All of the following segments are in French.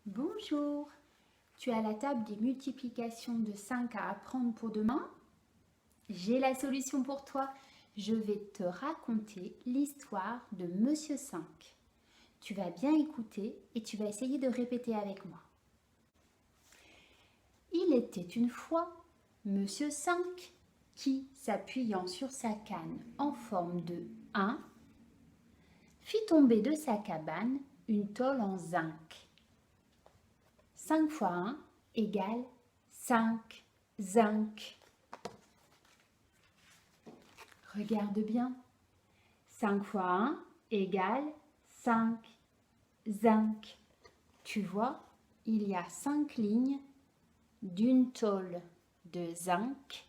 Bonjour, tu as la table des multiplications de 5 à apprendre pour demain? J'ai la solution pour toi. Je vais te raconter l'histoire de Monsieur 5. Tu vas bien écouter et tu vas essayer de répéter avec moi. Il était une fois Monsieur 5 qui, s'appuyant sur sa canne en forme de 1, fit tomber de sa cabane une tôle en zinc. 5 fois 1 égale 5 zinc. Regarde bien. 5 fois 1 égale 5 zinc. Tu vois, il y a 5 lignes d'une tôle de zinc.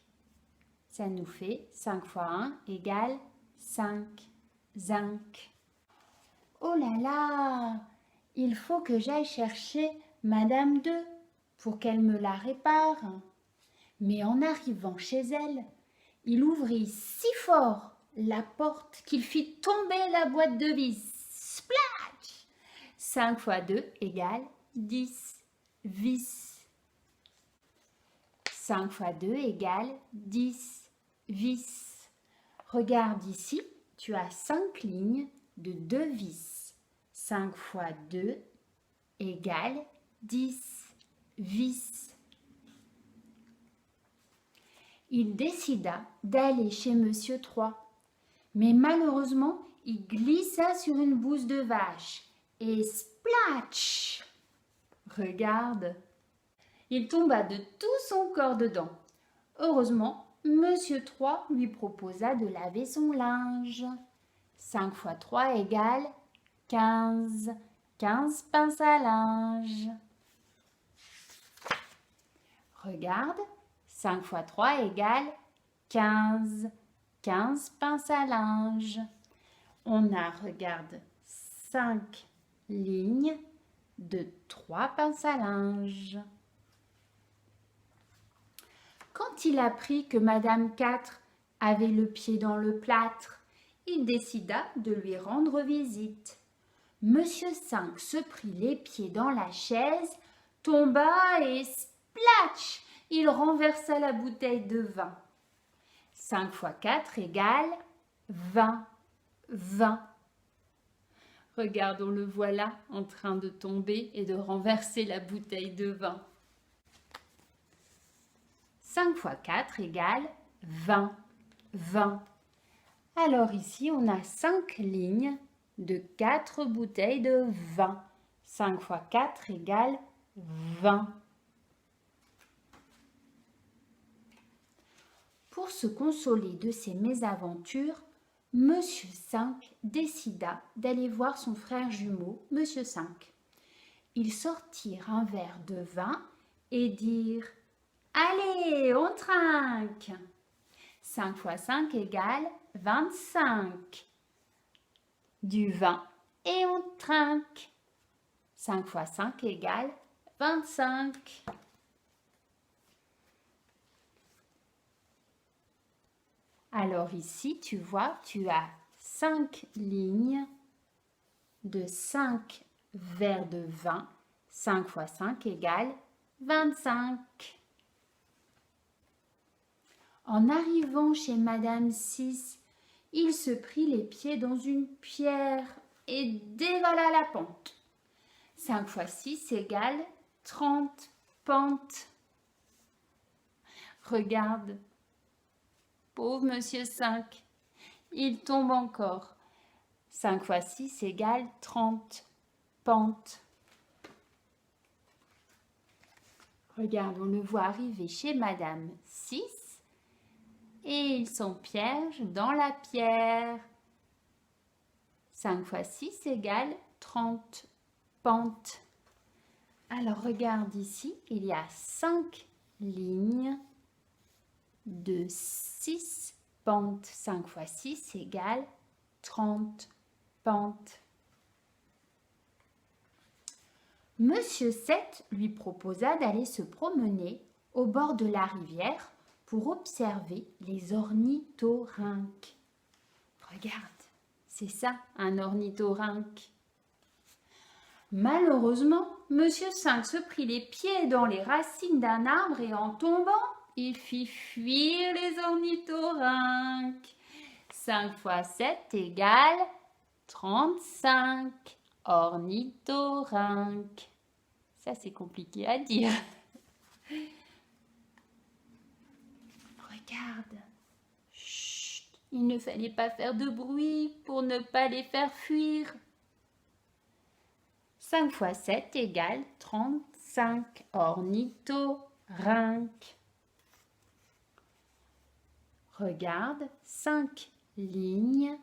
Ça nous fait 5 fois 1 égale 5 zinc. Oh là là, il faut que j'aille chercher Madame 2 pour qu'elle me la répare. Mais en arrivant chez elle, il ouvrit si fort la porte qu'il fit tomber la boîte de vis. Splash! 5 fois 2 égale 10 vis. 5 fois 2 égale 10 vis. Regarde ici, tu as 5 lignes de 2 vis. 5 fois 2 égale 10 vis. Il décida d'aller chez Monsieur 3. Mais malheureusement, il glissa sur une bouse de vache et splatch! Regarde! Il tomba de tout son corps dedans. Heureusement, Monsieur 3 lui proposa de laver son linge. 5 fois 3 égale 15. 15 pinces à linge. Regarde, 5 fois 3 égale 15. 15 pinces à linge. On a, regarde, 5 lignes de 3 pinces à linge. Quand il apprit que Madame 4 avait le pied dans le plâtre, il décida de lui rendre visite. Monsieur 5 se prit les pieds dans la chaise, tomba et splatch! Il renversa la bouteille de vin. 5 fois 4 égale 20. 20. Regarde, on le voilà en train de tomber et de renverser la bouteille de vin. 5 fois 4 égale 20. 20. Alors ici, on a 5 lignes de 4 bouteilles de vin. 5 fois 4 égale 20. Pour se consoler de ses mésaventures, Monsieur 5 décida d'aller voir son frère jumeau, Monsieur 5. Ils sortirent un verre de vin et dirent « Allez, on trinque !» 5 fois 5 égale 25. Du vin et on trinque. 5 fois 5 égale 25. Alors ici, tu vois, tu as 5 lignes de 5 verres de vin. 5 fois 5 égale 25. En arrivant chez Madame 6, il se prit les pieds dans une pierre et dévala la pente. 5 fois 6 égale 30 pentes. Regarde, pauvre Monsieur 5, il tombe encore. 5 fois 6 égale 30 pentes. Regarde, on le voit arriver chez Madame 6 et il s'empiège dans la pierre. 5 fois 6 égale 30 pentes. Alors regarde ici, il y a 5 lignes de 6 pentes. 5 fois 6 égale 30 pentes. Monsieur 7 lui proposa d'aller se promener au bord de la rivière pour observer les ornithorynques. Regarde, c'est ça, un ornithorynque. Malheureusement, Monsieur 5 se prit les pieds dans les racines d'un arbre et en tombant, il fit fuir les ornithorynques. 5 fois 7 égale 35 ornithorynques. Ça, c'est compliqué à dire. Regarde. Chut, il ne fallait pas faire de bruit pour ne pas les faire fuir. 5 fois 7 égale 35 ornithorynques. Regarde, 5 lignes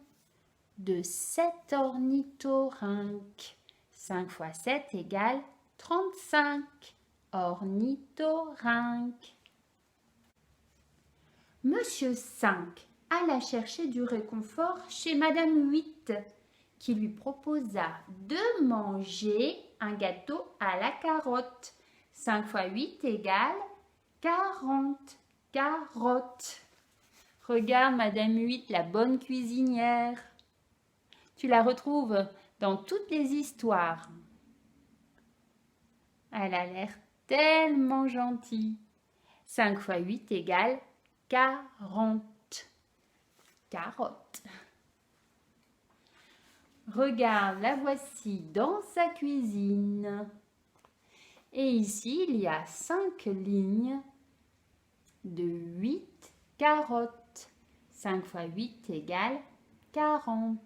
de 7 ornithorynques. 5 fois 7 égale 35 ornithorynques. Monsieur 5 alla chercher du réconfort chez Madame 8, qui lui proposa de manger un gâteau à la carotte. 5 fois 8 égale 40 carottes. Regarde Madame 8, la bonne cuisinière. Tu la retrouves dans toutes les histoires. Elle a l'air tellement gentille. 5 fois 8 égale 40 carottes. Regarde, la voici dans sa cuisine. Et ici, il y a 5 lignes de 8 carottes. 5 fois 8 égale 40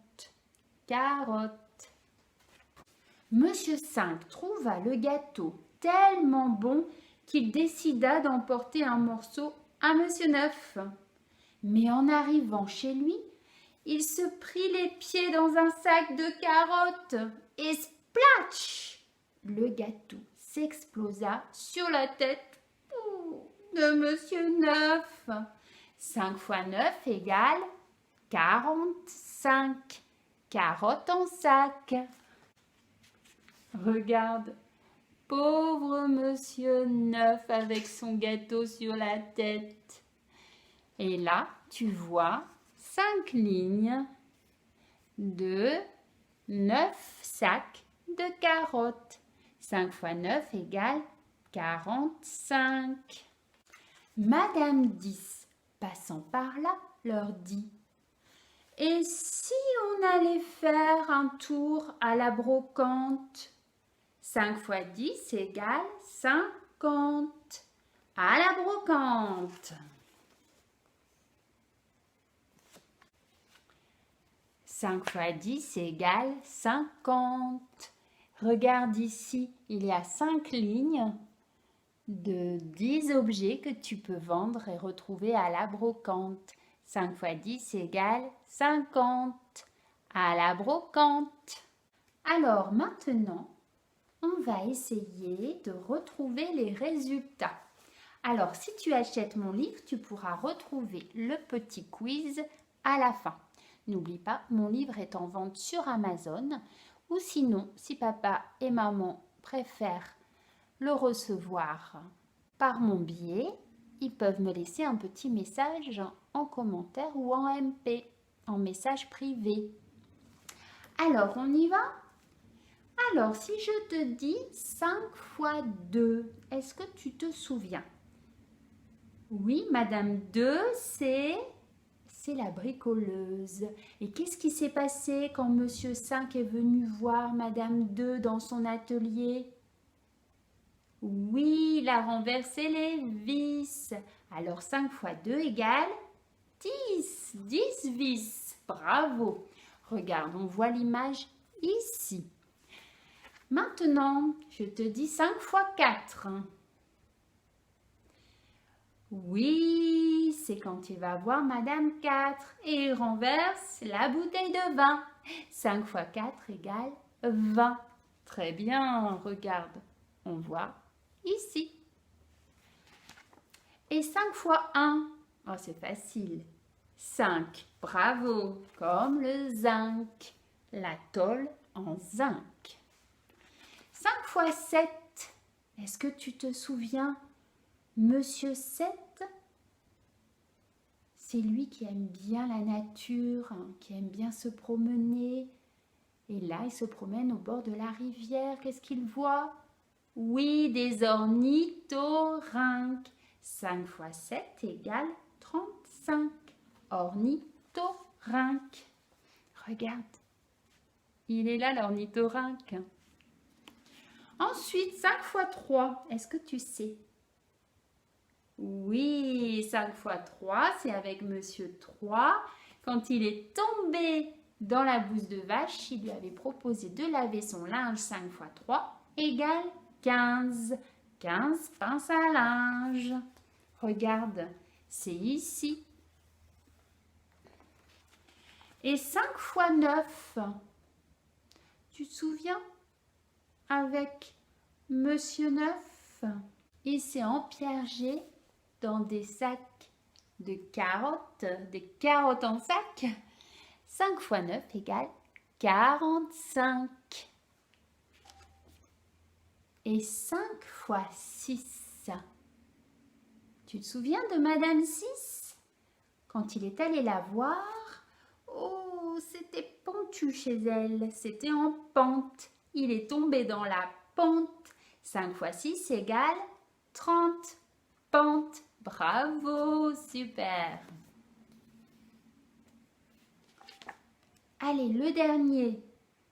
carottes. Monsieur 5 trouva le gâteau tellement bon qu'il décida d'emporter un morceau à Monsieur 9. Mais en arrivant chez lui, il se prit les pieds dans un sac de carottes et splatch! Le gâteau s'explosa sur la tête de Monsieur 9. 5 fois 9 égale 45 carottes en sac. Regarde, pauvre Monsieur 9 avec son gâteau sur la tête. Et là, tu vois 5 lignes de 9 sacs de carottes. 5 fois 9 égale 45. Madame 10, passant par là, leur dit: et si on allait faire un tour à la brocante? 5 fois 10 égale 50. À la brocante. 5 fois 10 égale 50. Regarde ici, il y a 5 lignes de 10 objets que tu peux vendre et retrouver à la brocante. 5 fois 10 égale 50. À la brocante. Alors maintenant, on va essayer de retrouver les résultats. Alors, si tu achètes mon livre, tu pourras retrouver le petit quiz à la fin. N'oublie pas, mon livre est en vente sur Amazon ou sinon, si papa et maman préfèrent le recevoir par mon biais, ils peuvent me laisser un petit message en commentaire ou en MP, en message privé. Alors, on y va? Alors, si je te dis 5 fois 2, est-ce que tu te souviens? Oui, Madame 2, c'est la bricoleuse. Et qu'est-ce qui s'est passé quand Monsieur 5 est venu voir Madame 2 dans son atelier? Oui, il a renversé les vis. Alors 5 fois 2 égale 10. 10 vis. Bravo. Regarde, on voit l'image ici. Maintenant, je te dis 5 fois 4. Oui, c'est quand il va voir Madame 4 et il renverse la bouteille de vin. 5 fois 4 égale 20. Très bien, regarde, on voit ici. Et 5 fois 1, oh, c'est facile. 5, bravo, comme le zinc, la tôle en zinc. 5 fois 7, est-ce que tu te souviens? Monsieur 7, c'est lui qui aime bien la nature, qui aime bien se promener. Et là, il se promène au bord de la rivière. Qu'est-ce qu'il voit? Oui, des ornithorynques. 5 fois 7 égale 35. Ornithorynque. Regarde, il est là l'ornithorynque. Ensuite, 5 fois 3, est-ce que tu sais? Oui, 5 fois 3, c'est avec Monsieur 3. Quand il est tombé dans la bouse de vache, il lui avait proposé de laver son linge 5 fois 3 égale 15. 15 pinces à linge. Regarde, c'est ici. Et 5 fois 9, tu te souviens? Avec Monsieur 9, il s'est empiergé dans des sacs de carottes en sac. 5 fois 9 égale 45. Et 5 fois 6, tu te souviens de Madame 6? Quand il est allé la voir, oh, c'était pentu chez elle, c'était en pente. Il est tombé dans la pente. 5 fois 6 égale 30. Pente. Bravo, super. Allez, le dernier.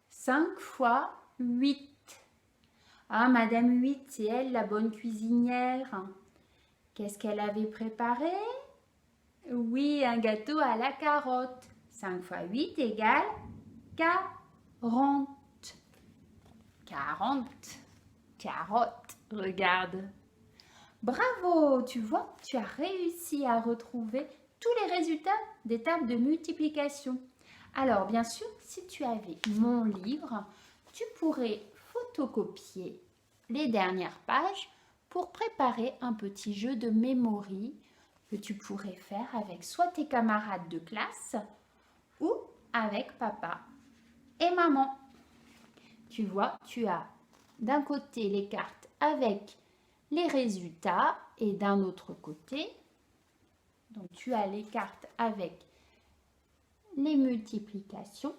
5 fois 8. Ah, Madame 8, c'est elle, la bonne cuisinière. Qu'est-ce qu'elle avait préparé? Oui, un gâteau à la carotte. 5 fois 8 égale 40. 40 carottes, regarde. Bravo, tu vois, tu as réussi à retrouver tous les résultats des tables de multiplication. Alors, bien sûr, si tu avais mon livre, tu pourrais photocopier les dernières pages pour préparer un petit jeu de mémoire que tu pourrais faire avec soit tes camarades de classe ou avec papa et maman. Tu vois, tu as d'un côté les cartes avec les résultats et d'un autre côté, donc tu as les cartes avec les multiplications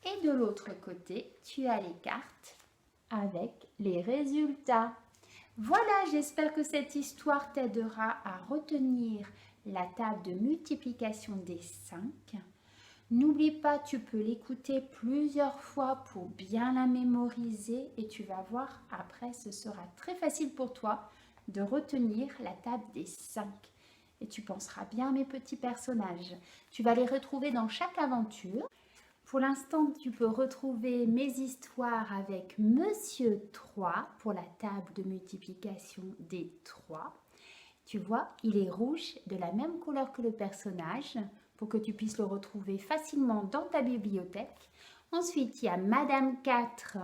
et de l'autre côté, tu as les cartes avec les résultats. Voilà, j'espère que cette histoire t'aidera à retenir la table de multiplication des 5. N'oublie pas, tu peux l'écouter plusieurs fois pour bien la mémoriser et tu vas voir, après, ce sera très facile pour toi de retenir la table des 5. Et tu penseras bien à mes petits personnages. Tu vas les retrouver dans chaque aventure. Pour l'instant, tu peux retrouver mes histoires avec Monsieur 3 pour la table de multiplication des 3. Tu vois, il est rouge de la même couleur que le personnage pour que tu puisses le retrouver facilement dans ta bibliothèque. Ensuite, il y a Madame 4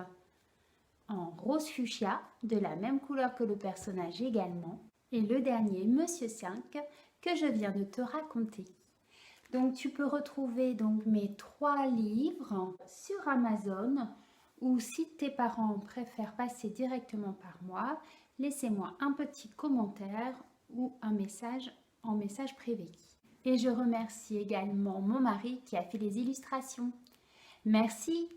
en rose fuchsia de la même couleur que le personnage également. Et le dernier, Monsieur 5, que je viens de te raconter. Donc, tu peux retrouver donc mes 3 livres sur Amazon ou si tes parents préfèrent passer directement par moi, laissez-moi un petit commentaire ou un message en message privé. Et je remercie également mon mari qui a fait les illustrations. Merci.